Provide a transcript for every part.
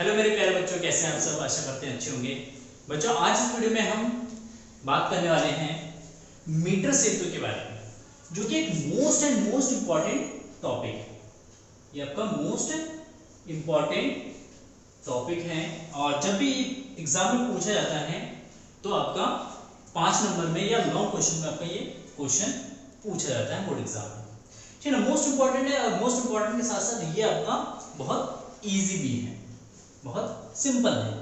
Hello मेरे प्यारे बच्चों, कैसे हैं आप सब। आशा करते हैं अच्छे होंगे। बच्चों, आज इस वीडियो में हम बात करने वाले हैं मीटर सेतु के बारे में, जो कि एक मोस्ट इंपॉर्टेंट टॉपिक है। ये आपका मोस्ट इंपॉर्टेंट टॉपिक है और जब भी एग्जाम में पूछा जाता है तो आपका 5 नंबर में या लॉन्ग क्वेश्चन में आपका ये क्वेश्चन पूछा जाता है बोर्ड एग्जाम में। ठीक है ना, मोस्ट इंपॉर्टेंट है और मोस्ट इंपॉर्टेंट के साथ साथ ये आपका बहुत इजी भी है, बहुत सिंपल है।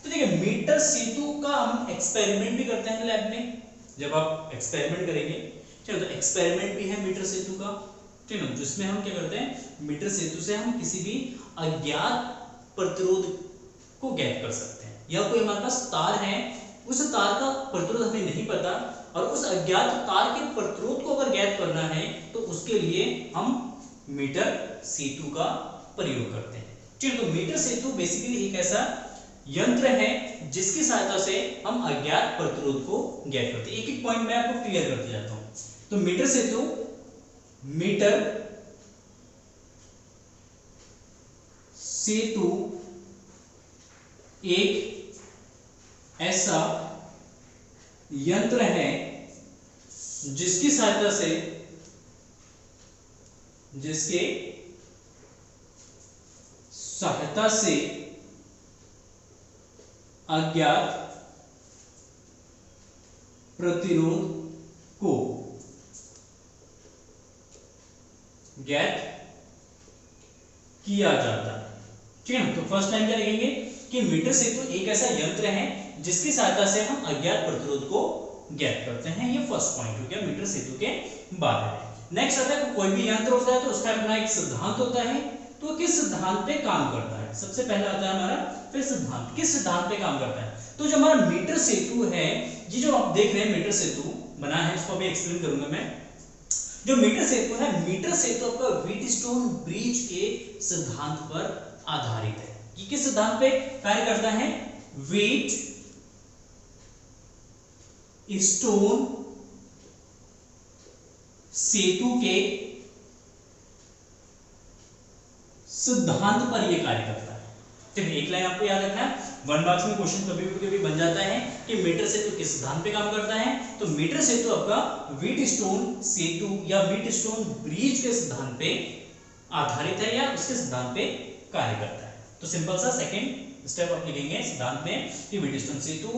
तो देखिए, मीटर सेतु का हम एक्सपेरिमेंट भी करते हैं लैब में। जब आप एक्सपेरिमेंट करेंगे, ठीक है, तो एक्सपेरिमेंट भी है मीटर सेतु का, ठीक है, जिसमें हम क्या करते हैं, मीटर सेतु से हम किसी भी अज्ञात प्रतिरोध को ज्ञात कर सकते हैं। या कोई हमारे पास तार है, उस तार का प्रतिरोध हमें नहीं पता और उस अज्ञात तार के प्रतिरोध को अगर ज्ञात करना है तो उसके लिए हम मीटर सेतु का प्रयोग करते हैं। ठीक है, तो मीटर सेतु बेसिकली एक ऐसा यंत्र है जिसकी सहायता से हम अज्ञात प्रतिरोध को ज्ञात करते हैं। एक एक पॉइंट मैं आपको क्लियर करते जाता हूं। तो मीटर सेतु, मीटर सेतु एक ऐसा यंत्र है जिसकी सहायता से, अज्ञात प्रतिरोध को ज्ञात किया जाता है। ठीक है, तो फर्स्ट टाइम क्या लिखेंगे कि मीटर सेतु एक ऐसा यंत्र है जिसकी सहायता से हम अज्ञात प्रतिरोध को ज्ञात करते हैं। ये फर्स्ट पॉइंट हो गया मीटर सेतु के बारे में। नेक्स्ट आता है, कोई भी यंत्र होता है तो उसका अपना एक सिद्धांत होता है। तो किस सिद्धांत पे काम करता है, सबसे पहला आता है हमारा फिर सिद्धांत, किस सिद्धांत पे काम करता है। तो जो हमारा मीटर सेतु है, ये जो आप देख रहे हैं मीटर सेतु बना है, इसको अभी एक्सप्लेन करूंगा मैं। जो मीटर सेतु है, मीटर सेतु आपका व्हीटस्टोन ब्रिज के सिद्धांत पर आधारित है। ये किस सिद्धांत पे कार्य करता है, व्हीटस्टोन सेतु के सिद्धांत पर यह कार्य करता है। ठीक है, एक लाइन आपको याद रखना है, 1 मार्क्स में क्वेश्चन कभी बन जाता है कि मीटर सेतु किस सिद्धांत पे काम करता है। तो मीटर सेतु आपका व्हीटस्टोन सेतु या व्हीटस्टोन ब्रिज के सिद्धांत पे आधारित है या उसके सिद्धांत पे कार्य करता है। तो सिंपल सा सेकंड स्टेप आप लिखेंगे सिद्धांत में कि व्हीटस्टोन सेतु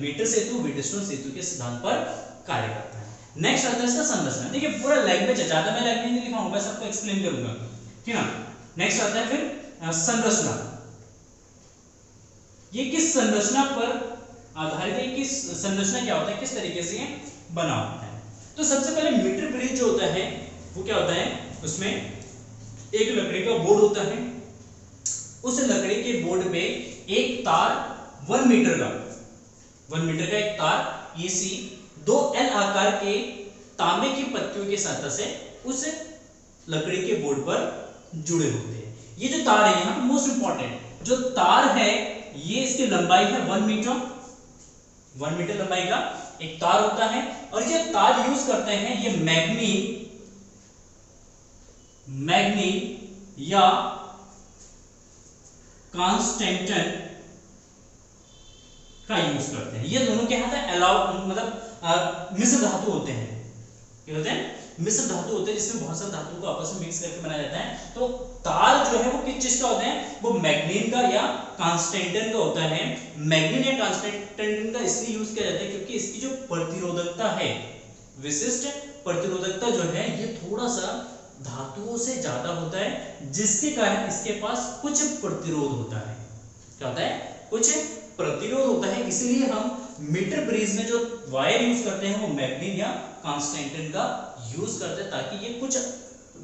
मीटर सेतु व्हीटस्टोन सेतु के सिद्धांत पर कार्य करता है। नेक्स्ट आता है इसका संरचना। देखिए, पूरा लैंग्वेज है, ज्यादा मैं लैंग्वेज नहीं लिखाऊंगा, बस आपको एक्सप्लेन करूंगा। ठीक है ना, नेक्स्ट आता है फिर संरचना। ये किस संरचना पर आधारित है, किस संरचना क्या होता है, किस तरीके से बना होता है। तो सबसे पहले मीटर ब्रिज जो होता है वो क्या होता है, उसमें एक लकड़ी का बोर्ड होता है। उस लकड़ी के बोर्ड पे एक तार 1 मीटर का एक तार EC 2 L आकार के तांबे की पत्तियों की सहायता से उस लकड़ी के बोर्ड पर जुड़े होते हैं। ये जो तार है, यहाँ पे मोस्ट इंपॉर्टेंट जो तार है, ये इसकी लंबाई है 1 मीटर लंबाई का एक तार होता है। और ये तार यूज करते हैं, ये मैग्नीन या कांस्टेंटन का यूज करते हैं। ये दोनों क्या होता है, मतलब मिश्र धातु होते हैं। क्या होते हैं, मिश्र धातु होते हैं, जिसमें बहुत सारे धातु को आपस में मिक्स करके बनाया जाता है। तो तार जो है वो किस चीज का होता है, वो मैग्नीन का या कांस्टेंटन का होता है। मैग्नीन या कांस्टेंटन का इसलिए यूज किया जाता है क्योंकि इसकी जो प्रतिरोधकता है, विशिष्ट प्रतिरोधकता जो है, ये थोड़ा सा धातुओं से ज्यादा होता है, जिसके कारण इसके पास कुछ प्रतिरोध होता है। क्या होता है, कुछ प्रतिरोध होता है। इसलिए हम मीटर ब्रिज में जो वायर यूज करते हैं वो मैग्नीन या कांस्टेंटन का यूज करते हैं, ताकि ये कुछ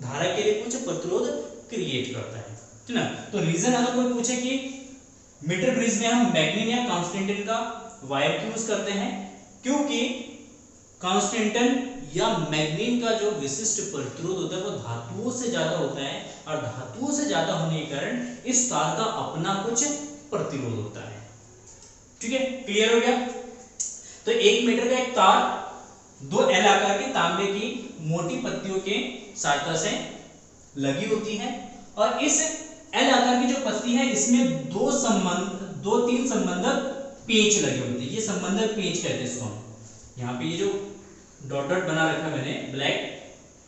धारा के लिए कुछ प्रतिरोध क्रिएट करता है। ठीक ना, तो रीजन अगर कोई पूछे कि मीटर ब्रिज में हम मैग्नीन या कांस्टेंटन का वायर क्यों यूज करते हैं, क्योंकि कांस्टेंटन या मैग्नीन का जो विशिष्ट प्रतिरोध होता है वो धातुओं से ज्यादा होता है, और धातुओं से ज्यादा होने के कारण इस तार का अपना कुछ प्रतिरोध होता है। ठीक है, क्लियर हो गया। तो 1 मीटर का एक तार 2 L आकार के तांबे की मोटी पत्तियों के सहायता से लगी होती है, और इस एल आकार की जो पत्ती है इसमें दो तीन संबंधक पेच लगे होते हैं, ये संबंधक पेच कहते हैं इसको। यहाँ पे ये जो डॉट डॉट बना रखा है मैंने ब्लैक,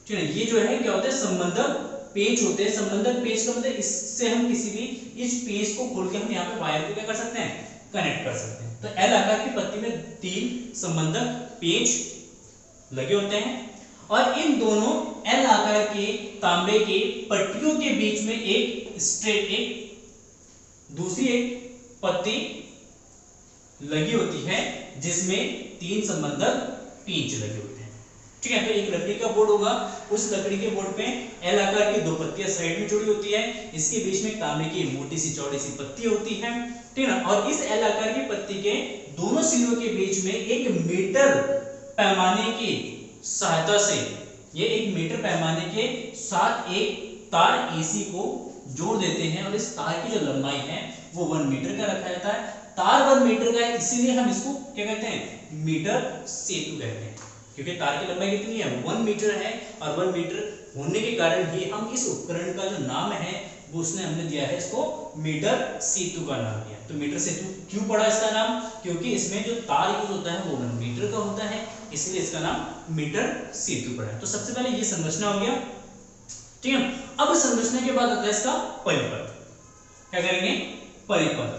ठीक है, ये जो है क्या होता है संबंधक पेच होते हैं। संबंधक पेच का मतलब इससे हम किसी भी इस पेच को खोल के हम यहाँ पे वायर को क्या कर सकते हैं, कनेक्ट कर सकते हैं। तो एल आकार की पत्ती में 3 संबंधक पेच लगे होते हैं और इन दोनों एल आकार के तांबे के पट्टियों के बीच में एक स्ट्रेट दूसरी एक पत्ती लगी होती है जिसमें 3 संबंधक पेच लगे होते हैं, ठीक है। तो एक लकड़ी का बोर्ड होगा, उस लकड़ी के बोर्ड पे एल आकार की 2 पत्तियां साइड में जुड़ी होती है, इसके बीच में तांबे की मोटी सी चौड़ी सी पत्ती होती है, ठीक है। और इस एल आकार की पत्ती के दोनों सिरों के बीच में एक मीटर पैमाने की सहायता से, ये 1 मीटर पैमाने के साथ एक तार एसी को जोड़ देते हैं और इस तार की जो लंबाई है वो 1 मीटर का रखा जाता है। तार 1 मीटर का है इसीलिए हम इसको क्या कहते हैं, मीटर सेतु कहते हैं, क्योंकि तार की लंबाई कितनी है, 1 मीटर है और 1 मीटर होने के कारण ही हम इस उपकरण का जो नाम है वो उसने हमने दिया है इसको मीटर सेतु का नाम दिया। तो मीटर सेतु क्यों पड़ा इसका नाम, क्योंकि इसमें जो तार यूज होता है वो 1 मीटर का होता है, इसलिए इसका नाम मीटर सेतु पड़ा है। तो सबसे पहले ये संरचना हो गया, ठीक है। अब संरचना के बाद आता है इसका परिपथ। क्या करेंगे, परिपथ।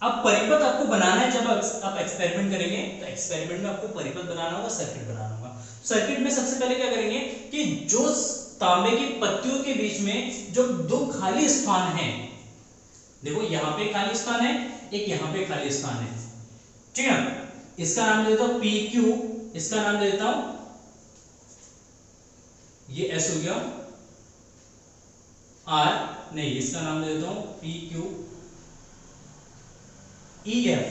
अब परिपथ आपको बनाना है, जब आप एक्सपेरिमेंट करेंगे तो एक्सपेरिमेंट में आपको परिपथ बनाना होगा, सर्किट बनाना होगा। सर्किट में सबसे पहले क्या करेंगे कि जो तांबे की पत्तियों के बीच में जो 2 खाली स्थान हैं, देखो यहाँ पे खाली स्थान है, एक यहाँ पे खाली स्थान है, ठीक है। इसका नाम दे देता हूं PQ, इसका नाम दे देता हूं ये S हो गया R, नहीं इसका नाम दे देता हूं PQ EF,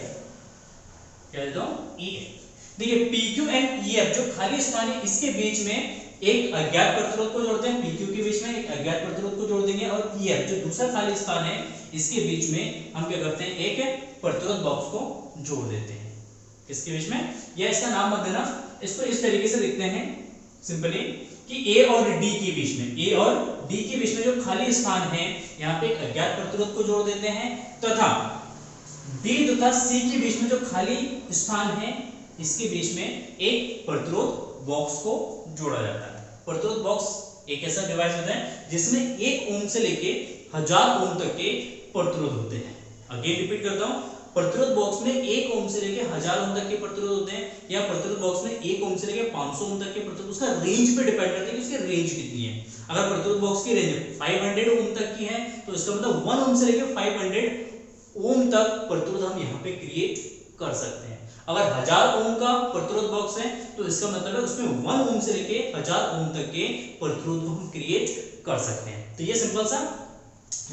क्या देता हूं EF। देखिए PQ एंड EF जो खाली स्थान है इसके बीच में एक अज्ञात प्रतिरोध को जोड़ते हैं, PQ के बीच में एक अज्ञात प्रतिरोध को जोड़ देंगे और EF जो दूसरा खाली स्थान है इसके बीच में हम क्या करते हैं, एक प्रतिरोध बॉक्स को जोड़ देते हैं। इसके बीच में, या इसका नाम मत देना, इसको इस तरीके से लिखते हैं सिंपली कि A और D के बीच में, A और D के बीच में जो खाली स्थान है यहाँ पे एक अज्ञात प्रतिरोध को जोड़ देते हैं तथा D तथा C के बीच में जो खाली स्थान है इसके बीच में एक प्रतिरोध बॉक्स को जोड़ा जाता है। प्रतिरोध बॉक्स एक ऐसा डिवाइस होता है जिसमें 1 ओम से लेके 1000 ओम तक के प्रतिरोध होते हैं। अगेन रिपीट करता हूं, प्रतिरोध बॉक्स में 1 ओम से लेके 1000 ओम तक के प्रतिरोध होते हैं, या प्रतिरोध बॉक्स में 1 ओम से लेके 500 ओम तक के प्रतिरोध, उसका रेंज पे डिपेंड करता है कि उसकी रेंज कितनी है। अगर प्रतिरोध बॉक्स की रेंज 500 ओम तक की है तो इसका मतलब 1 ओम से लेके 500 ओम तक प्रतिरोध हम यहाँ पे क्रिएट कर सकते हैं। अगर 1000 ओम का प्रतिरोध बॉक्स है तो इसका मतलब है उसमें 1 ओम से लेके 1000 ओम तक के प्रतिरोध को हम क्रिएट कर सकते हैं। तो ये सिंपल सा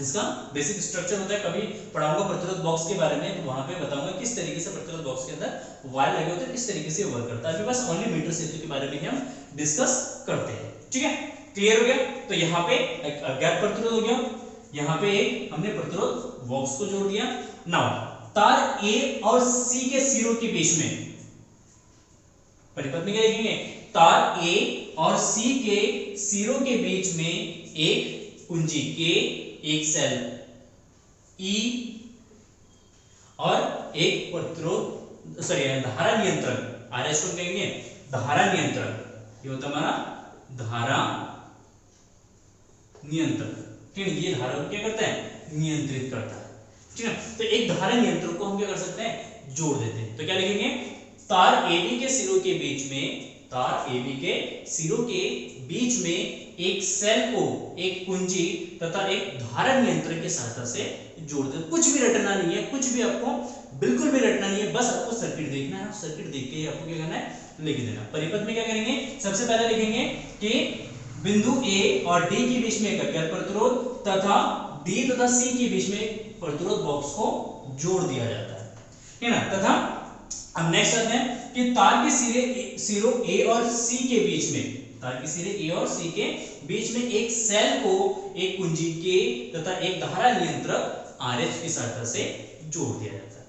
इसका बेसिक स्ट्रक्चर होता है। कभी पढ़ाऊंगा प्रतिरोध बॉक्स के बारे में तो वहां पे बताऊंगा किस तरीके से प्रतिरोध बॉक्स के अंदर वायर लगे होते हैं, किस तरीके से वर्क करता है। अभी बस ओनली मीटर सेतु के बारे में ही हम डिस्कस करते हैं, ठीक है। क्लियर हो गया। तो यहाँ पे एक अज्ञात प्रतिरोध हो गया, यहाँ पे एक हमने प्रतिरोध बॉक्स को जोड़ दिया। नाउ तार A और C के सिरों के बीच में परिपथ में क्या लिखेंगे, तार A और C के सिरों के बीच में एक कुंजी K, एक सेल E और एक प्रतिरोध धारा नियंत्रक RS को कहेंगे धारा नियंत्रक। ये होता हमारा धारा नियंत्रक, ठीक है। ये धारा को क्या करता है, नियंत्रित करता है, ठीक है। तो एक धारा नियंत्रक को हम क्या कर सकते हैं, जोड़ देते हैं। तो क्या लिखेंगे, तार AB के सिरों के बीच में, तार AB के सिरों के बीच में एक सेल को एक कुंजी तथा एक धारा नियंत्रक की सहायता से जोड़ दे। कुछ भी रटना नहीं है, कुछ भी आपको बिल्कुल भी रटना नहीं है, बस आपको सर्किट देखना है। सर्किट देख के आपको क्या करना है, लिख देना। परिपथ में क्या करेंगे, सबसे पहले लिखेंगे कि बिंदु A और D के बीच में एक अज्ञात प्रतिरोध तथा D तथा C के बीच में प्रतिरोध बॉक्स को जोड़ दिया जाता है, ठीक है ना। तथा अब नेक्स्ट आते हैं कि तार के सिरों A और C के बीच में, तार के सिरे A और C के बीच में एक सेल को एक कुंजी K तथा एक धारा नियंत्रक RH की सहायता से जोड़ दिया जाता है।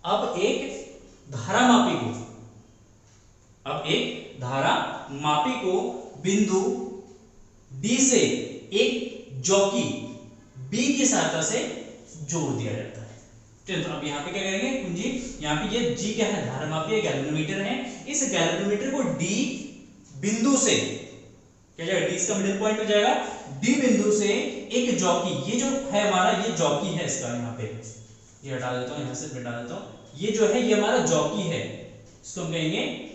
अब एक धारा मापी को बिंदु D से एक जॉकी बी की सहायता से जोड़ दिया जाता है। तो अब यहाँ पे क्या करेंगे कुंजी, यहाँ पे ये जी क्या है, धारामापी है, गैल्वेनोमीटर है। इस गैल्वेनोमीटर को डी बिंदु से क्या जाएगा, डी इसका मिडिल पॉइंट हो जाएगा, डी बिंदु से एक जॉकी, ये जो है हमारा ये जॉकी है इसका, यहाँ पे ये हटा देता हूँ, यहाँ से हटा देता हूँ, ये जो है ये हमारा जॉकी है, इसको हम कहेंगे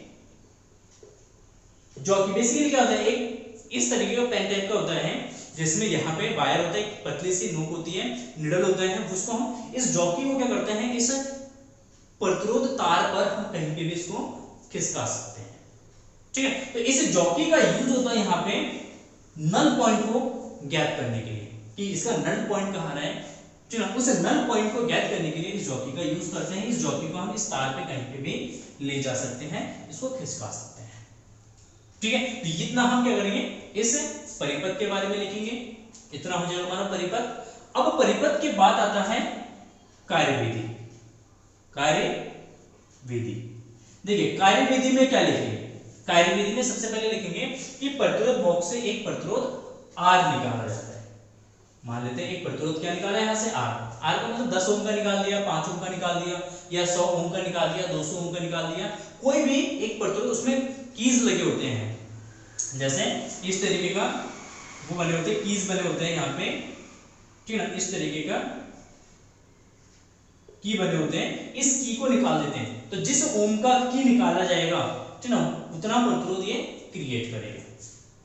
जॉकी। बेसिकली क्या होता है, एक इस तरीके का पेन टाइप का होता है जिसमें यहाँ पे वायर होता है, एक पतली सी नोक होती है, निडल होता है, उसको हम इस जॉकी को क्या करते हैं, इस प्रतिरोध तार पर हम कहीं पे भी इसको खिसका सकते हैं। ठीक है, तो इस जॉकी का यूज होता है यहाँ पे नल पॉइंट को ज्ञात करने के लिए कि इसका नल पॉइंट कहाँ है। ठीक है, उस नल पॉइंट को ज्ञात करने के लिए इस जॉकी का यूज करते हैं। इस जॉकी को हम इस तार पे कहीं पे भी ले जा सकते हैं, इसको खिसका सकते हैं। ठीक है, तो इतना हम क्या करेंगे, इस परिपथ के बारे में लिखेंगे, इतना हो जाएगा हमारा परिपथ। अब परिपथ के बाद आता है कार्यविधि। कार्यविधि देखिए, कार्यविधि में क्या लिखेंगे, कार्यविधि में सबसे पहले लिखेंगे कि प्रतिरोध बॉक्स से एक प्रतिरोध R निकाला जाता है। मान लेते हैं एक प्रतिरोध क्या निकाला है यहाँ से R का मतलब 10 ओम का निकाल दिया, 5 ओम का निकाल दिया, या 100 ओम का निकाल दिया, 200 ओम का निकाल दिया, कोई भी एक प्रतिरोध, उसमें कीज लगे होते हैं, जैसे इस तरीके का वो बने होते हैं, कीज बने होते हैं यहाँ पे। ठीक है ना, इस तरीके का की बने होते हैं, इस की को निकाल देते हैं, तो जिस ओम का की निकाला जाएगा, ठीक है ना, उतना प्रतिरोध ये क्रिएट करेगा।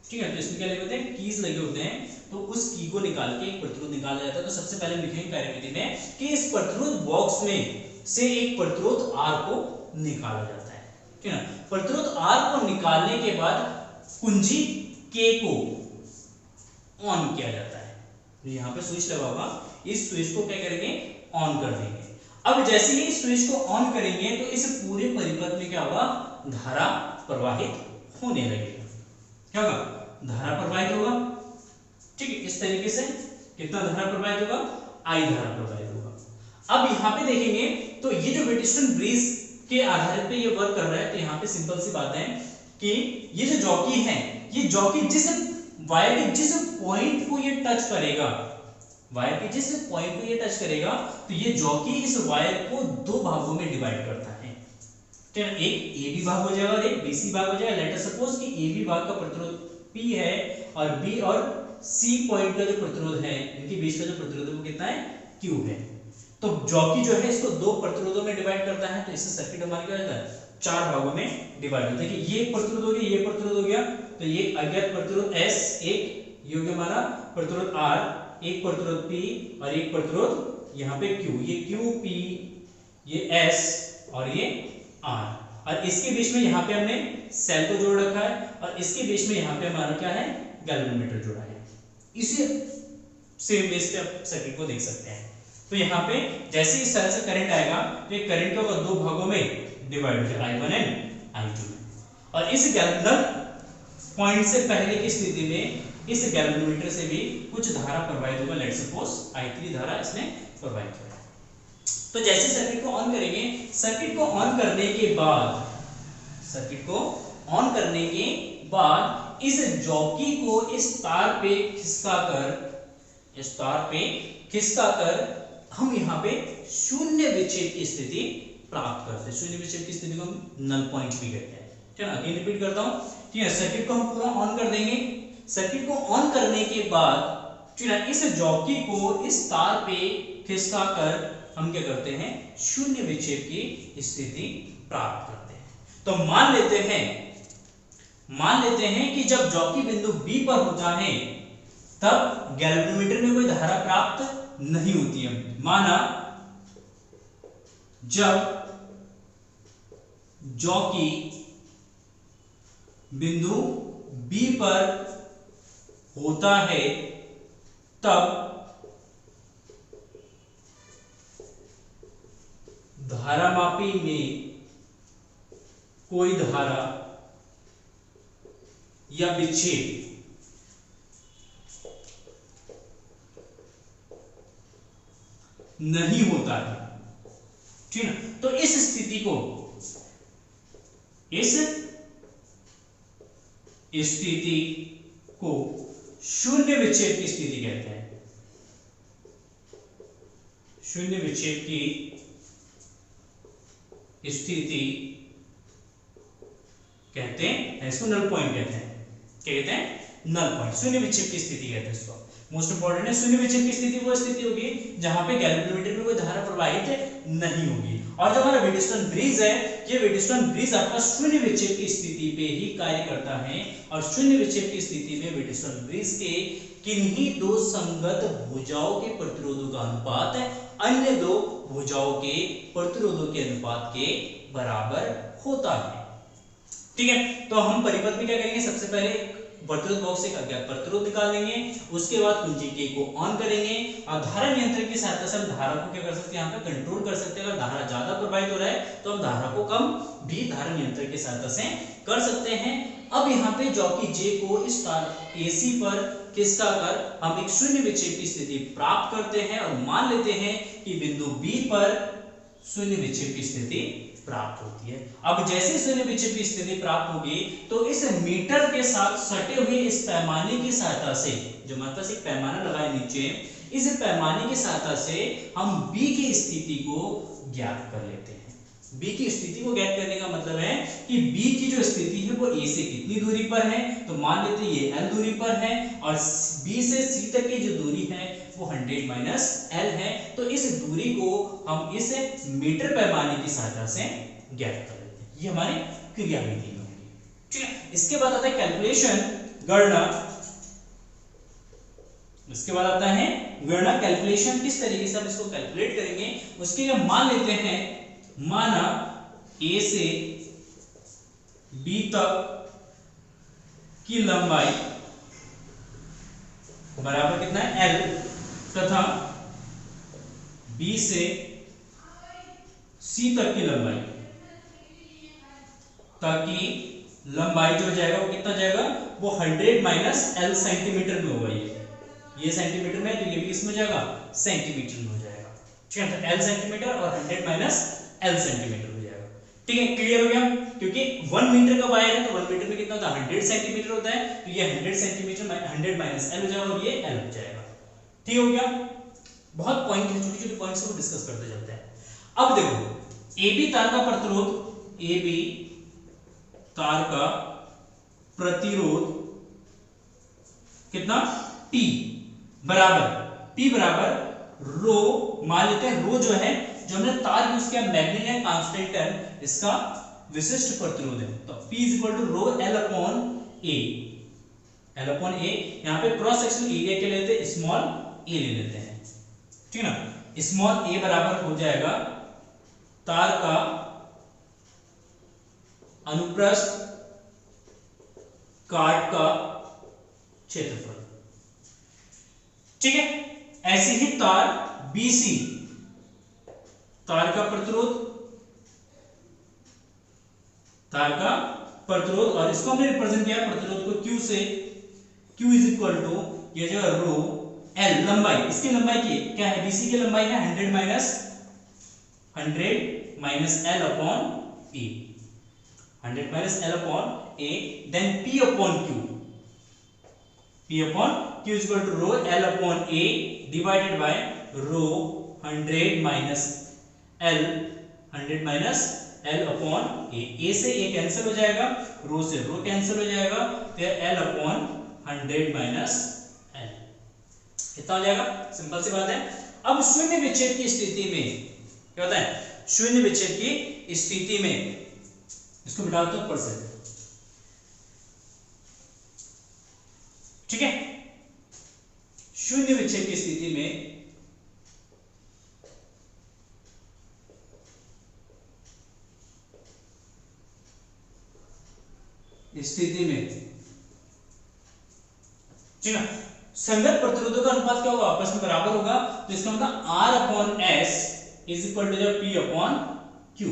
ठीक है, तो इसमें क्या लगे होते हैं, कीज लगे होते हैं, तो उस की को निकाल के एक प्रतिरोध निकाला जाता है। तो सबसे पहले लिखेंगे कार्यविधि में कि इस प्रतिरोध बॉक्स में से एक प्रतिरोध R को निकाला जाता है। ठीक है ना, प्रतिरोध R को निकालने के बाद कुंजी K को ऑन किया जाता है। तो यहाँ पे स्विच लगा होगा, इस स्विच को क्या करेंगे, ऑन कर देंगे। अब जैसे ही इस स्विच को ऑन करेंगे तो इस पूरे परिपथ में क्या होगा, धारा प्रवाहित होने लगेगा। क्या होगा, धारा प्रवाहित होगा। ठीक है, इस तरीके से कितना धारा प्रवाहित होगा, I धारा प्रवाहित होगा। अब यहाँ पे देखेंगे तो ये जो व्हीटस्टोन ब्रिज के आधार पे ये वर्क कर रहा है, तो यहाँ पे सिंपल सी बात है कि ये जो जॉकी है, ये जॉकी जिस वायर के जिस पॉइंट को ये टच करेगा, वायर के जिस पॉइंट को ये टच करेगा, तो ये जॉकी इस वायर को दो भागों में डिवाइड करता है। ठीक है, एक ए बी भाग हो जाएगा और एक बीसी भाग हो जाएगा। लेट अस सपोज कि ए बी भाग का प्रतिरोध P है और B और C पॉइंट का जो प्रतिरोध है, इनके बीच का जो प्रतिरोध है वो कितना है, Q है। तो जॉकी जो है इसको दो प्रतिरोधों में डिवाइड करता है, तो इससे सर्किट हमारा क्या होता है, चार भागों में डिवाइड होता है। कि ये प्रतिरोध हो गया, ये प्रतिरोध हो गया, तो ये अज्ञात प्रतिरोध S, एक ये हो गया हमारा प्रतिरोध R, एक प्रतिरोध P और एक प्रतिरोध यहाँ पे Q, ये Q P, ये S और ये R, और इसके बीच में यहाँ पे हमने सेल को जोड़ रखा है, और इसके बीच में यहाँ पे हमारा क्या है, गैल्वेनोमीटर जोड़ा है। इसी सेम बेस पे आप सर्किट को देख सकते हैं। तो यहाँ पे जैसे इस सेल से करंट आएगा तो ये करंट का दो भागों में डिवाइड हो जाएगा, I1 एंड I2 में। और इस गैल्वेनोमीटर पॉइंट से पहले की स्थिति में इस गैल्वेनोमीटर से भी कुछ धारा प्रवाहित होगा, लेट्स सपोज I3 धारा इसमें प्रवाहित होगा। तो जैसे सर्किट को ऑन करेंगे, सर्किट को ऑन करने के बाद, सर्किट को ऑन करने के बाद इस जॉकी को इस तार पे खिसकाकर, इस तार पे खिसकाकर हम यहाँ पे शून्य विक्षेप की स्थिति प्राप्त करते हैं। शून्य विक्षेप की स्थिति को हम नल पॉइंट भी कहते हैं। ठीक है ना, अगेन रिपीट करता हूँ। ठीक है, सर्किट को हम पूरा ऑन कर देंगे। सर्किट को ऑन करने के बाद ठीक है, इस जॉकी को इस तार पे खिसकाकर हम क्या करते हैं, शून्य विक्षेप की स्थिति प्राप्त करते हैं। तो मान लेते हैं कि जब जॉकी बिंदु B पर होता है तब गैल्वेनोमीटर में कोई धारा प्राप्त नहीं होती है। माना जब जॉकी बिंदु B पर होता है तब धारामापी में कोई धारा या विक्षेप नहीं होता है। ठीक है, तो इस स्थिति को शून्य विक्षेप की स्थिति कहते हैं। शून्य विक्षेप की स्थिति कहते हैं, इसको नल पॉइंट कहते हैं। क्या कहते हैं? नल पॉइंट, शून्य विक्षेप की स्थिति कहते हैं इसको। मोस्ट इंपॉर्टेंट है, शून्य विक्षेप की स्थिति वो स्थिति होगी जहां पे कैलकुलेटर में कोई धारा प्रवाहित नहीं होगी। और जो हमारा व्हीटस्टोन ब्रिज है, ये व्हीटस्टोन ब्रिज आपका शून्य विक्षेप की स्थिति पे ही कार्य करता है। और शून्य विक्षेप की स्थिति में व्हीटस्टोन ब्रिज के किन्हीं दो संगत भुजाओं के प्रतिरोधों का अनुपात अन्य दो भुजाओं के प्रतिरोधों के अनुपात के बराबर होता है। ठीक है, तो हम परिपथ में क्या करेंगे, सबसे पहले प्रतिरोध बॉक्स से अज्ञात प्रतिरोध निकाल लेंगे, उसके बाद कुंजी के को ऑन करेंगे और धारा नियंत्रण की सहायता से हम धारा को क्या कर सकते हैं, यहाँ पे कंट्रोल कर सकते हैं। अगर धारा ज्यादा प्रवाहित हो रहा है तो हम धारा को कम भी धारा नियंत्रण की सहायता से कर सकते हैं। अब यहाँ पे जॉकी जे को इस तार एसी पर किसका कर हम एक शून्य विक्षेप की स्थिति प्राप्त करते हैं और मान लेते हैं कि बिंदु बी पर शून्य विक्षेप की स्थिति प्राप्त होती है। अब जैसे शून्य विक्षेप की स्थिति प्राप्त होगी तो इस मीटर के साथ सटे हुए इस पैमाने की सहायता से, जो हमारे पास एक पैमाना लगा है नीचे, इस पैमाने की सहायता से हम बी की स्थिति को ज्ञात कर लेते हैं। बी की स्थिति को ज्ञात करने का मतलब है कि बी की जो स्थिति है वो ए से कितनी दूरी पर है, तो मान लेते हैं ये एल दूरी पर है और बी से सी तक की जो दूरी है वो 100 माइनस एल है। तो इस दूरी को हम इस मीटर पैमाने की सहायता से ज्ञात कर लेते हैं। ये हमारी क्रियाविधि में होगी। ठीक है, इसके बाद आता है कैलकुलेशन, गणना। इसके बाद आता है गणना, कैलकुलेशन। किस तरीके से हम इसको कैलकुलेट करेंगे उसके लिए मान लेते हैं, माना ए से बी तक की लंबाई बराबर कितना है, एल, तथा बी से सी तक की लंबाई, ताकि लंबाई जो जाएगा वो कितना जाएगा, वो 100 माइनस एल सेंटीमीटर में होगा। ये सेंटीमीटर में, तो ये भी इसमें जाएगा सेंटीमीटर में हो जाएगा। ठीक है, तो एल सेंटीमीटर और 100 माइनस एल सेंटीमीटर हो जाएगा। ठीक है, क्लियर हो गया। क्योंकि 1 मीटर का वायर है तो 1 मीटर में कितना होता है, 100 सेंटीमीटर होता है, तो ये 100 सेंटीमीटर 100 माइनस एल हो जाएगा और ये एल हो जाएगा। ठीक हो गया। बहुत पॉइंट है, छोटे छोटे पॉइंट्स को डिस्कस करते चलते हैं। अब देखो, ए बी तार का प्रतिरोध, ए बी तार का प्रतिरोध कितना, T बराबर, P बराबर रो, मान लेते हैं रो जो है, जो हमने तार यूज किया मैग्नेट है कांस्टेंट टर्म, इसका विशिष्ट प्रतिरोध है। तो P is equal to rho L upon A, L upon A. यहाँ पे क्रॉस सेक्शन एरिया के लेते हैं स्मॉल ए ले लेते हैं। ठीक है ना, स्मॉल ए बराबर हो जाएगा तार का अनुप्रस्थ काट का क्षेत्रफल। ठीक है, ऐसी ही तार BC, तार का प्रतिरोध, तार का प्रतिरोध, और इसको हमने रिप्रेजेंट किया प्रतिरोध को Q से, Q इज इक्वल टू ये जो रो L, लंबाई, इसकी लंबाई की क्या है, BC की लंबाई है 100 minus L upon E, 100 minus L upon A, then P upon Q, P upon Q is equal to rho L upon A divided by rho 100 minus L upon A से A कैंसिल हो जाएगा, रो से रो cancel हो जाएगा, तो L upon 100 minus L कितना हो जाएगा, सिंपल सी बात है। अब शून्य विक्षेप की स्थिति में क्या होता है, शून्य विक्षेप की स्थिति में, इसको मिटा दो ऊपर से। ठीक है, शून्य विक्षेप की स्थिति में ठीक है, संगत प्रतिरोधों का अनुपात क्या होगा, आपस में बराबर होगा। तो इसका मतलब R upon S is equal to P upon Q।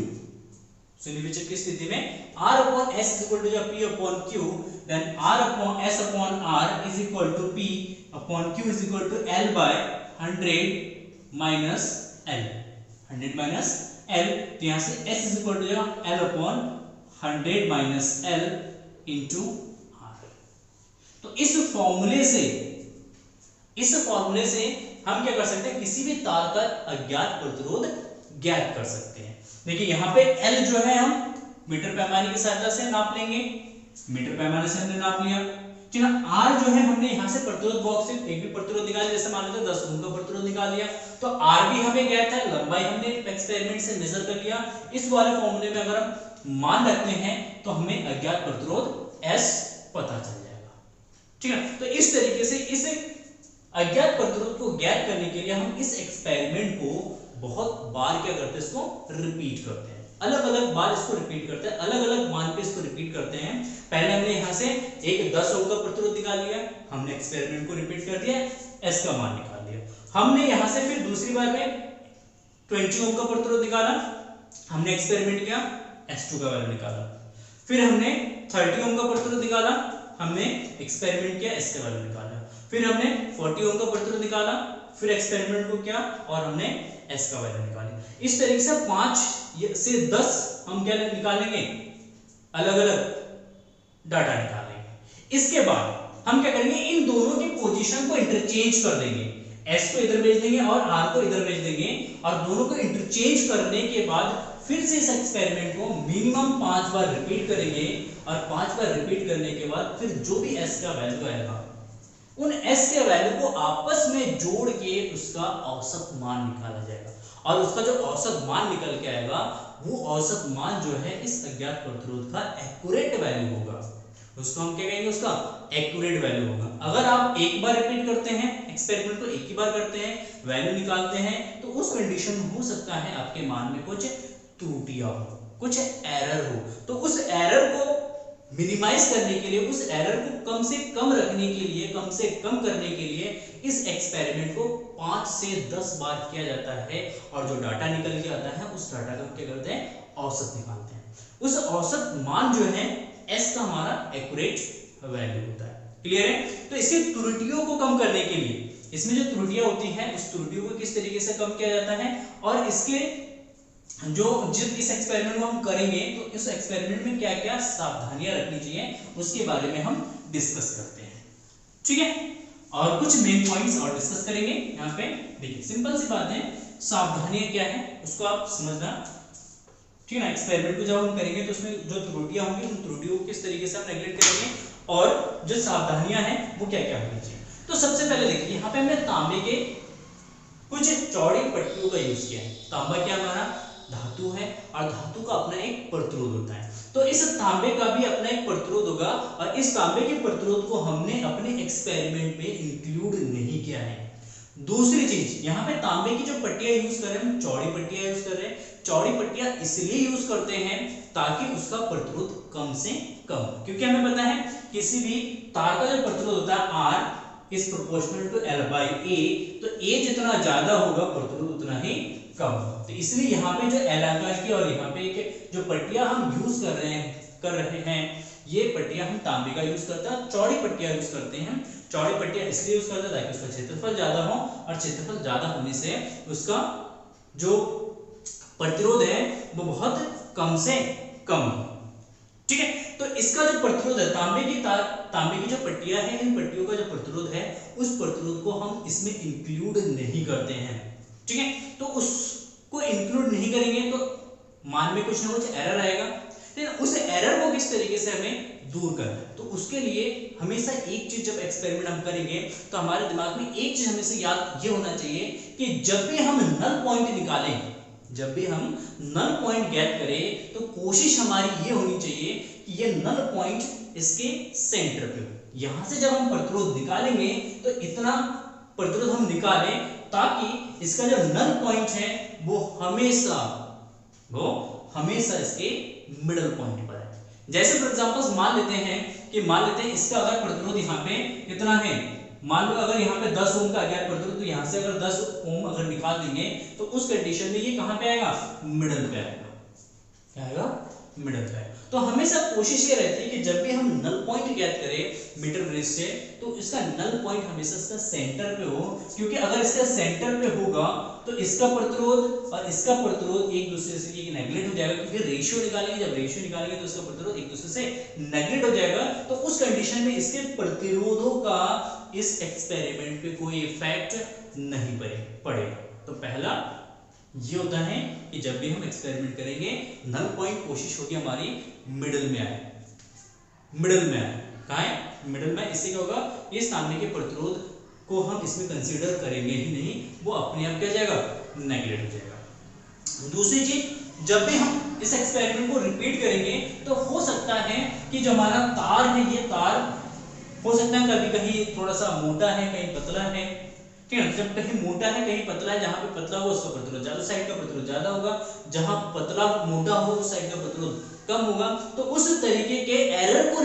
शून्य विक्षेप की स्थिति में R upon S is equal to P upon Q, then R upon S upon R is equal to P upon Q is equal to L by 100 minus L, 100 minus L। तो यहां से S is equal to L upon 100 minus L into R। तो इस फॉर्मूले से इस फॉर्मूले से हम क्या कर सकते हैं, किसी भी तार का अज्ञात प्रतिरोध ज्ञात कर सकते हैं। देखिए यहाँ पे L जो है हम मीटर पैमाने की सहायता से नाप लेंगे, मीटर पैमाने से हमने नाप लिया। ठीक है, R जो है हमने यहाँ से प्रतिरोध बॉक्स से एक भी प्रतिरोध निकाल, जैसे मान लेते 10 ओम का प्रतिरोध निकाल लिया, तो R भी हमें ज्ञात है, लंबाई हमने एक्सपेरिमेंट से मेजर कर लिया। इस वाले फॉर्मूले में अगर हम मान रखते हैं तो हमें अज्ञात प्रतिरोध S पता चल जाएगा। ठीक है, तो इस तरीके से इस अज्ञात प्रतिरोध को ज्ञात करने के लिए हम इस एक्सपेरिमेंट को बहुत बार क्या करते हैं, इसको रिपीट करते हैं, अलग अलग बार इसको रिपीट करते हैं, अलग अलग मान पे इसको रिपीट करते हैं। पहले हमने यहाँ से एक 10 ओम का प्रतिरोध निकाल लिया, हमने एक्सपेरिमेंट को रिपीट कर दिया, S का मान निकाल लिया। हमने यहाँ से फिर दूसरी बार में 20 ओम का प्रतिरोध निकाला, हमने एक्सपेरिमेंट किया, S2 का वैल्यू निकाला। फिर हमने 30 ओम का प्रतिरोध निकाला, हमने एक्सपेरिमेंट किया, S का वैल्यू निकाला। फिर हमने 40 ओम का प्रतिरोध निकाला, फिर एक्सपेरिमेंट को किया और हमने S का वैल्यू निकाली। इस तरीके से 5 से 10 हम क्या निकालेंगे, अलग अलग डाटा निकालेंगे। इसके बाद हम क्या करेंगे, इन दोनों की पोजीशन को इंटरचेंज कर देंगे, S को इधर भेज देंगे और R को इधर भेज देंगे, और दोनों को इंटरचेंज करने के बाद फिर से इस एक्सपेरिमेंट को मिनिमम 5 बार रिपीट करेंगे, और 5 बार रिपीट करने के बाद फिर जो भी S का वैल्यू आएगा, उन S के वैल्यू को आपस में जोड़ के उसका औसत मान निकाला जाएगा, और उसका जो औसत मान निकल के आएगा वो औसत मान जो है इस अज्ञात प्रतिरोध का एक्यूरेट वैल्यू होगा। उसको हम क्या कहेंगे, उसका एक्यूरेट वैल्यू होगा। अगर आप एक बार रिपीट करते हैं एक्सपेरिमेंट को, एक ही बार करते हैं, वैल्यू निकालते हैं, तो उस कंडीशन में हो सकता है आपके मान में कुछ त्रुटियां हो, कुछ एरर हो। तो उस एरर को मिनिमाइज करने के लिए, उस एरर को कम से कम रखने के लिए, कम से कम करने के लिए इस एक्सपेरिमेंट को 5 से 10 बार किया जाता है, और जो डाटा निकल के आता है उस डाटा का क्या करते हैं, औसत निकालते हैं। उस औसत मान जो है S का हमारा एक्यूरेट वैल्यू होता है। क्लियर है? तो इसकी त्रुटियों को कम करने के लिए, इसमें जो त्रुटियां होती हैं उस त्रुटियों को किस तरीके से कम किया जाता है, और इसके जो जब इस एक्सपेरिमेंट को हम करेंगे तो इस एक्सपेरिमेंट में क्या क्या सावधानियां रखनी चाहिए उसके बारे में हम डिस्कस करते हैं। ठीक है, और कुछ मेन पॉइंट्स और डिस्कस करेंगे। यहाँ पे देखिए सिंपल सी बात है, सावधानियां क्या है उसको आप समझना। ठीक है ना, एक्सपेरिमेंट को जब हम करेंगे तो उसमें जो त्रुटियां होंगी उन त्रुटियों को किस तरीके से हम नेगलेक्ट करेंगे, और जो सावधानियां हैं वो क्या क्या होनी चाहिए। तो सबसे पहले देखिए यहाँ पे हमने तांबे के कुछ चौड़ी पट्टियों का यूज किया है। तांबा क्या हमारा धातु है, और धातु का अपना एक प्रतिरोध होता है, तो इस तांबे का भी अपना एक प्रतिरोध होगा, और इस तांबे के प्रतिरोध को हमने अपने एक्सपेरिमेंट में इंक्लूड नहीं किया है। दूसरी चीज, यहाँ पे तांबे की जो पट्टियां यूज कर रहे हैं, हम चौड़ी पट्टियां यूज कर रहे हैं। चौड़ी पट्टियां इसलिए यूज करते हैं ताकि उसका प्रतिरोध कम से कम, क्योंकि हमें पता है किसी भी तार का जो प्रतिरोध होता है R is proportional to L by A, तो A जितना ज्यादा होगा प्रतिरोध उतना ही कम। तो इसलिए यहाँ पे जो L आकार की और यहाँ पे जो पट्टियां हम यूज कर रहे हैं ये पट्टियां हम तांबे का यूज करते हैं, चौड़ी पट्टियां यूज करते हैं। चौड़ी पट्टियां इसलिए यूज करते हैं ताकि उसका क्षेत्रफल ज्यादा हो, और क्षेत्रफल ज्यादा होने से उसका जो प्रतिरोध है वो बहुत कम से कम हो। ठीक है, तो इसका जो प्रतिरोध है तांबे की जो पट्टियां हैं, इन पट्टियों का जो प्रतिरोध है उस प्रतिरोध को हम इसमें इंक्लूड नहीं करते हैं। ठीक है, तो उसको इंक्लूड नहीं करेंगे तो मान में कुछ ना कुछ एरर आएगा, लेकिन उस एरर को किस तरीके से हमें दूर करना है, तो उसके लिए हमेशा एक चीज जब एक्सपेरिमेंट हम करेंगे तो हमारे दिमाग में एक चीज हमेशा याद ये होना चाहिए कि जब भी हम नल पॉइंट निकालें, जब भी हम नल पॉइंट गेट करें तो कोशिश हमारी ये होनी चाहिए कि ये नल पॉइंट इसके सेंटर पे हो। यहां से जब हम प्रतिरोध निकालेंगे तो इतना प्रतिरोध हम निकालें ताकि इसका जो नल पॉइंट है वो हमेशा इसके मिडल पॉइंट पर है। जैसे फॉर एग्जांपल मान लेते हैं इसका अगर प्रतिरोध यहाँ पे कितना है, मान लो अगर यहाँ पे 10 ओम का अज्ञात प्रतिरोध, तो यहाँ से अगर 10 ओम अगर निकाल देंगे तो उस कंडीशन में ये कहाँ पे आएगा, मिडल पे आएगा। क्या आएगा, मिडल का है। तो हमेशा कोशिश ये रहती है कि जब भी हम नल पॉइंट ज्ञात करें मीटर ब्रिज से, तो इसका नल पॉइंट हमेशा इसका सेंटर पे हो, क्योंकि अगर इसका सेंटर पे होगा तो इसका प्रतिरोध और इसका प्रतिरोध एक दूसरे से नेगलेक्ट हो जाएगा, क्योंकि रेशियो निकालेंगे, जब रेशियो निकालेंगे तो इसका प्रतिरोध एक दूसरे से नेगलेक्ट हो जाएगा। तो उस कंडीशन में इसके प्रतिरोधों का इस एक्सपेरिमेंट पे कोई इफेक्ट नहीं पड़ेगा। तो पहला ये होता है कि जब भी हम एक्सपेरिमेंट करेंगे नल पॉइंट कोशिश होगी हमारी मिडिल में आए, मिडिल में आए। कहाँ है? मिडिल में। इससे क्या होगा, ये सामने के प्रतिरोध को हम इसमें कंसीडर करेंगे ही नहीं, वो अपने आप क्या जाएगा, नेगलेक्ट हो जाएगा। दूसरी चीज, जब भी हम इस एक्सपेरिमेंट को रिपीट करेंगे तो हो सकता है कि जो हमारा तार है, ये तार हो सकता है कभी कहीं थोड़ा सा मोटा है, कहीं पतला है, ठीक है। जब कहीं मोटा है कहीं पतला है, जहां पे पतला हो उसका प्रतिरोध ज्यादा, साइड का प्रतिरोध ज्यादा होगा, जहां पतला मोटा हो उस साइड का प्रतिरोध कम होगा। तो उस तरीके के एरर को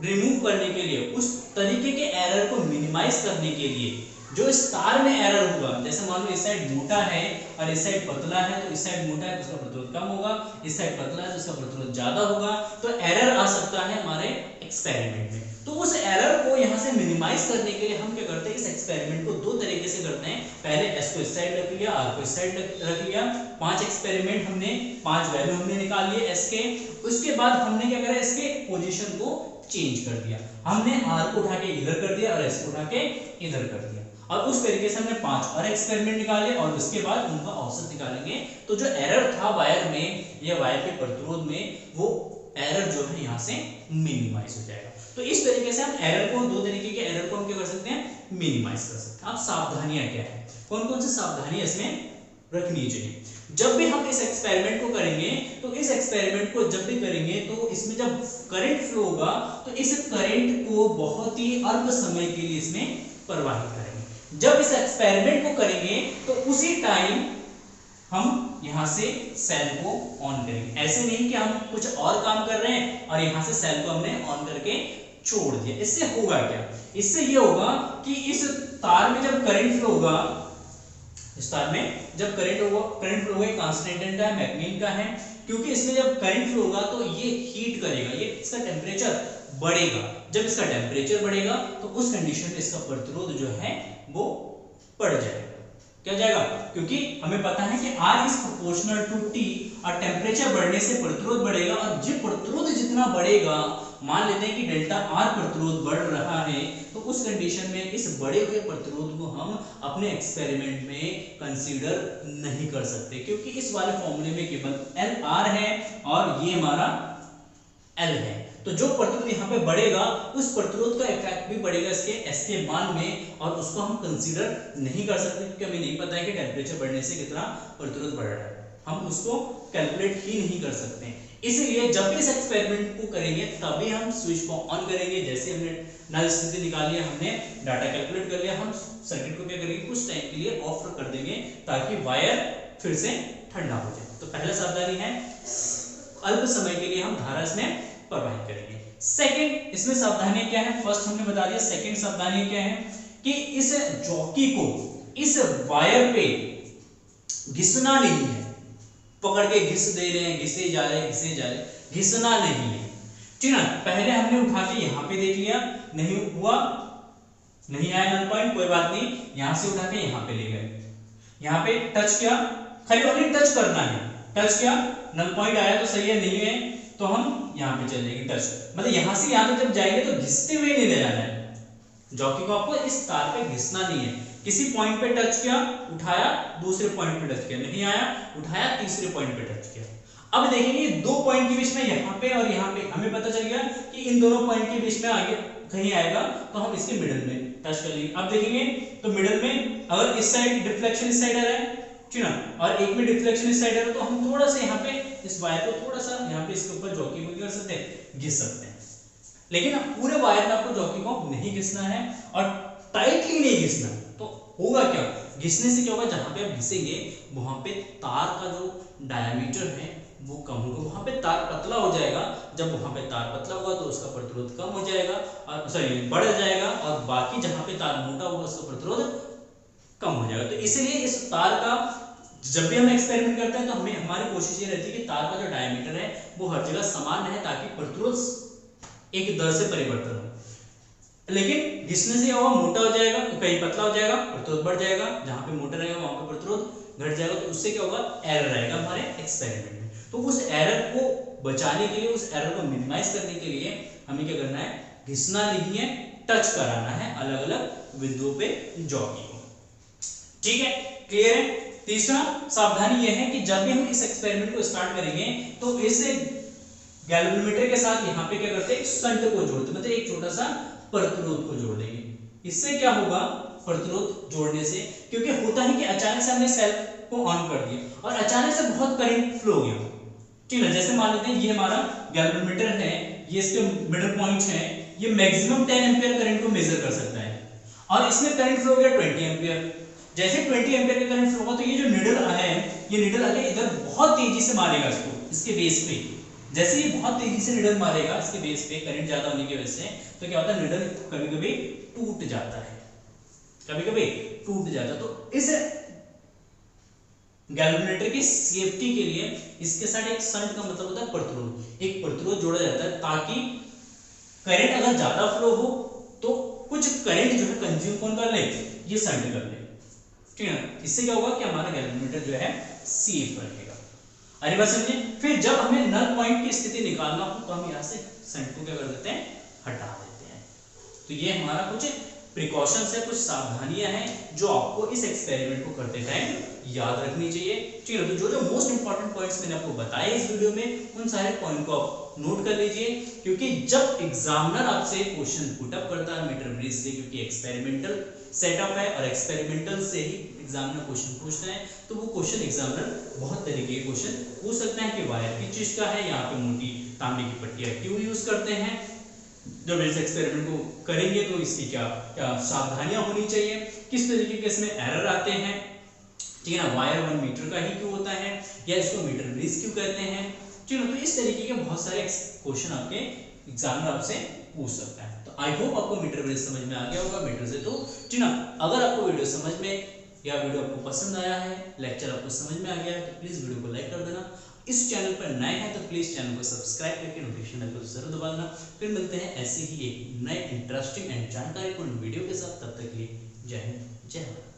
रिमूव करने के लिए, उस तरीके के एरर को मिनिमाइज करने के लिए जो इस तार में एरर होगा, जैसे मान लो इस साइड मोटा है और इस साइड पतला है, तो इस साइड मोटा है तो उसका प्रतिरोध कम होगा, इस साइड पतला है तो उसका प्रतिरोध ज्यादा होगा, तो एरर आ सकता है हमारे एक्सपेरिमेंट में। तो उस एरर को यहाँ से मिनिमाइज करने के लिए हम क्या करते हैं, इस एक्सपेरिमेंट को दो तरीके से करते हैं। पहले एस को इस साइड रख लिया, आर को इस साइड रख लिया, 5 एक्सपेरिमेंट हमने 5 वैल्यू हमने निकाल लिए एस के। उसके बाद हमने क्या करा, इसके पोजीशन को चेंज कर दिया, हमने आर को उठा के इधर कर दिया और एस को उठा के इधर कर दिया, और उस तरीके से हमने 5 और एक्सपेरिमेंट निकाले और उसके बाद उनका औसत निकालेंगे। तो जो एरर था वायर में या वायर के प्रतिरोध में, वो एरर जो है यहाँ से मिनिमाइज हो जाएगा। तो इस तरीके से हम एरर को, दो तरीके के एरर को हम क्या कर सकते हैं, मिनिमाइज कर सकते हैं। अब सावधानियां क्या है, कौन कौन सी सावधानियां इसमें रखनी चाहिए जब भी हम इस एक्सपेरिमेंट को करेंगे। तो इस एक्सपेरिमेंट को जब भी करेंगे तो इसमें जब करंट फ्लो होगा तो इस करंट को बहुत ही अल्प समय के लिए इसमें प्रवाहित करेंगे। जब इस एक्सपेरिमेंट को करेंगे तो उसी टाइम हम यहां से सेल को ऑन करेंगे। ऐसे नहीं कि हम कुछ और काम कर रहे हैं और यहां से सेल को हमने ऑन करके छोड़ दिया। इससे होगा क्या, इससे ये होगा कि इस तार में जब करंट फ्लो होगा, इस तार में जब करंट फ्लो होगा, कांस्टेंट है, मैग्नीन का है, क्योंकि इसमें जब करंट फ्लो होगा तो ये हीट करेगा, ये इसका टेम्परेचर बढ़ेगा। जब इसका टेम्परेचर बढ़ेगा तो उस कंडीशन में इसका प्रतिरोध जो है वो बढ़ जाएगा। क्या जाएगा, क्योंकि हमें पता है कि R is proportional to T, और टेम्परेचर बढ़ने से प्रतिरोध बढ़ेगा, और जो प्रतिरोध जितना बढ़ेगा, मान लेते हैं कि डेल्टा R प्रतिरोध बढ़ रहा है, तो उस कंडीशन में इस बढ़े हुए प्रतिरोध को हम अपने एक्सपेरिमेंट में कंसीडर नहीं कर सकते, क्योंकि इस वाले फॉर्मूले में केवल LR है और ये हमारा L है। तो जो प्रतिरोध यहाँ पे बढ़ेगा उस प्रतिरोध का इफेक्ट भी बढ़ेगा इसके S के मान में, और उसको हम कंसीडर नहीं कर सकते, क्योंकि हमें नहीं पता है कि टेम्परेचर बढ़ने से कितना प्रतिरोध बढ़ रहा है, हम उसको कैलकुलेट ही नहीं कर सकते। इसलिए जब भी इस एक्सपेरिमेंट को करेंगे तभी हम स्विच को ऑन करेंगे। जैसे हमने नल स्थिति निकाली है, हमने डाटा कैलकुलेट कर लिया, हम सर्किट को क्या करेंगे, कुछ टाइम के लिए ऑफ कर देंगे ताकि वायर फिर से ठंडा हो जाए। तो पहला सावधानी है, अल्प समय के लिए हम धारा इसमें प्रवाहित करेंगे। सेकंड, इसमें सावधानी क्या है, फर्स्ट हमने बता दिया, सेकंड सावधानी क्या है कि इस जॉकी को इस वायर पे घिसना नहीं है, पकड़ के घिस दे रहे हैं, घिसे जा रहे हैं, घिसना नहीं है, ठीक ना। पहले हमने उठा के यहाँ पे देख लिया, नहीं हुआ, नहीं आया नल पॉइंट, कोई बात नहीं, यहां से उठा के यहाँ पे ले गए, यहाँ पे टच किया, खाली ओनली टच करना है, टच किया, नल पॉइंट आया तो सही है, नहीं है तो हम यहाँ पे चले जाएंगे टच, मतलब यहाँ से यहाँ तक जब जाएंगे तो घिसते हुए नहीं ले जाना है, जॉकी को आपको इस तार पे घिसना नहीं है। किसी पॉइंट पे टच किया, उठाया, दूसरे पॉइंट पे टच किया, नहीं आया, उठाया, तीसरे पॉइंट पे टच किया। अब देखेंगे दो पॉइंट के बीच में, यहाँ पे और यहाँ पे, हमें पता चल गया कि इन दोनों पॉइंट के बीच में आगे कहीं आएगा तो हम इसके मिडिल में टच कर लेंगे। अब देखेंगे तो मिडिल में अगर इस साइड डिफ्लेक्शन इस साइड आ रहा है, ठीक ना, और एक में डिफ्लेक्शन इस साइड आ रहा है, तो हम थोड़ा सा यहाँ पे इस वायर को थोड़ा सा यहाँ पे इसके ऊपर जॉकी को कर सकते हैं, घिस सकते हैं, लेकिन पूरे वायर में आपको जॉकी को नहीं घिसना है और टाइटली नहीं घिसना। तो होगा क्या, घिसने से क्या होगा, जहां पे आप घिसेंगे वहां पे तार का जो डायमीटर है वो कम होगा, वहां पे तार पतला हो जाएगा। जब वहां पे तार पतला होगा तो उसका प्रतिरोध कम हो जाएगा, और सॉरी बढ़ जाएगा, और बाकी जहां पे तार मोटा होगा उसका प्रतिरोध कम हो जाएगा। तो इसलिए इस तार का जब भी हम एक्सपेरिमेंट करते हैं तो हमें हमारी कोशिश ये रहती है कि तार का जो डायमीटर है वो हर जगह समान रहे ताकि प्रतिरोध एक दर से परिवर्तन हो। लेकिन घिसने से वो मोटा हो जाएगा, कहीं पतला हो जाएगा, प्रतिरोध बढ़ जाएगा, जहां पे मोटा रहेगा वहां पे प्रतिरोध घट जाएगा, तो उससे क्या होगा, एरर आएगा हमारे एक्सपेरिमेंट में। तो उस एरर को बचाने के लिए, उस एरर को मिनिमाइज करने के लिए हमें क्या करना है, घिसना नहीं है, टच कराना है अलग अलग बिंदुओं पे जॉकी को। ठीक है, क्लियर है। तीसरा सावधानी यह है कि जब भी हम इस एक्सपेरिमेंट को स्टार्ट करेंगे तो इस गैल्वेनोमीटर के साथ यहाँ पे क्या करते हैं, संट को जोड़ते, मतलब एक छोटा सा प्रतिरोध को जोड़ देंगे। इससे क्या होगा, प्रतिरोध जोड़ने से, क्योंकि होता है कि अचानक से हमने सेल को ऑन कर दिया और अचानक से बहुत करंट फ्लो हो गया, ठीक है। जैसे मान लेते हैं ये हमारा गैल्वेनोमीटर है, ये इसके मिडल पॉइंट है, ये मैक्सिमम 10 एम्पीयर करंट को मेजर कर सकता है और इसमें करंट फ्लो हो गया 20 एम्पीयर। जैसे 20 एम्पीयर का करंट फ्लो होगा तो ये जो निडल है, ये निडल आगे इधर बहुत तेजी से मारेगा इसको, इसके बेस पे। जैसे ये बहुत तेजी से निडल मारेगा इसके बेस पे करंट ज्यादा होने की वजह से, तो क्या होता है, निडल कभी-कभी टूट जाता है, कभी-कभी टूट जाता है। तो इस गैल्वेनोमीटर की सेफ्टी के लिए इसके साथ एक संट का मतलब होता है प्रतिरोध, एक प्रतिरोध जोड़ा जाता है ताकि करंट अगर ज्यादा फ्लो हो तो कुछ करंट जो है कंज्यूम कौन कर ले, ये संट कर ले, ठीक है। इससे क्या होगा कि हमारा गैल्वेनोमीटर जो है सेफ रहेगा। अरे बात समझे। फिर जब हमें नल पॉइंट की स्थिति निकालना हो तो हम यहाँ से संट को क्या कर देते हैं, हटा देते हैं। तो ये हमारा कुछ प्रिकॉशंस है, कुछ सावधानियां हैं जो आपको इस एक्सपेरिमेंट को करते टाइम याद रखनी चाहिए, ठीक है। तो जो जो मोस्ट इंपॉर्टेंट पॉइंट्स मैंने आपको बताए इस वीडियो में, उन सारे पॉइंट को आप नोट कर लीजिए, क्योंकि जब एग्जामिनर आपसे क्वेश्चन पुट अप करता है मीटर ब्रिज से, क्योंकि एक्सपेरिमेंटल सेटअप है और एक्सपेरिमेंटल से ही एग्जामिनर क्वेश्चन पूछते हैं, तो वो क्वेश्चन एग्जामिनर बहुत तरीके के क्वेश्चन पूछ सकते हैं कि वायर किस चीज का है, यहाँ पे मोटी तांबे की पट्टियां क्यों यूज करते हैं। जब इस एक्सपेरिमेंट को करेंगे तो इसकी क्या क्या सावधानियां होनी चाहिए, किस तरीके के इसमें एरर आते हैं, ठीक है ना, वायर 1 मीटर का ही क्यों होता है, या इसको मीटर ब्रिज क्यों कहते हैं, ठीक है। तो इस तरीके के बहुत सारे क्वेश्चन आपके एग्जामिनर आपसे पूछ सकता है। तो आई होप आपको मीटर ब्रिज समझ में आ गया होगा मीटर से, तो ठीक ना। अगर आपको वीडियो समझ में या वीडियो आपको पसंद आया है, लेक्चर आपको समझ में आ गया है, तो प्लीज वीडियो को लाइक कर देना। इस चैनल पर नए हैं तो प्लीज चैनल को सब्सक्राइब करके नोटिफिकेशन बेल को जरूर दबा देना। फिर मिलते हैं ऐसे ही एक नए इंटरेस्टिंग एंड जानकारीपूर्ण वीडियो के साथ, तब तक के लिए जय हिंद, जय भारत।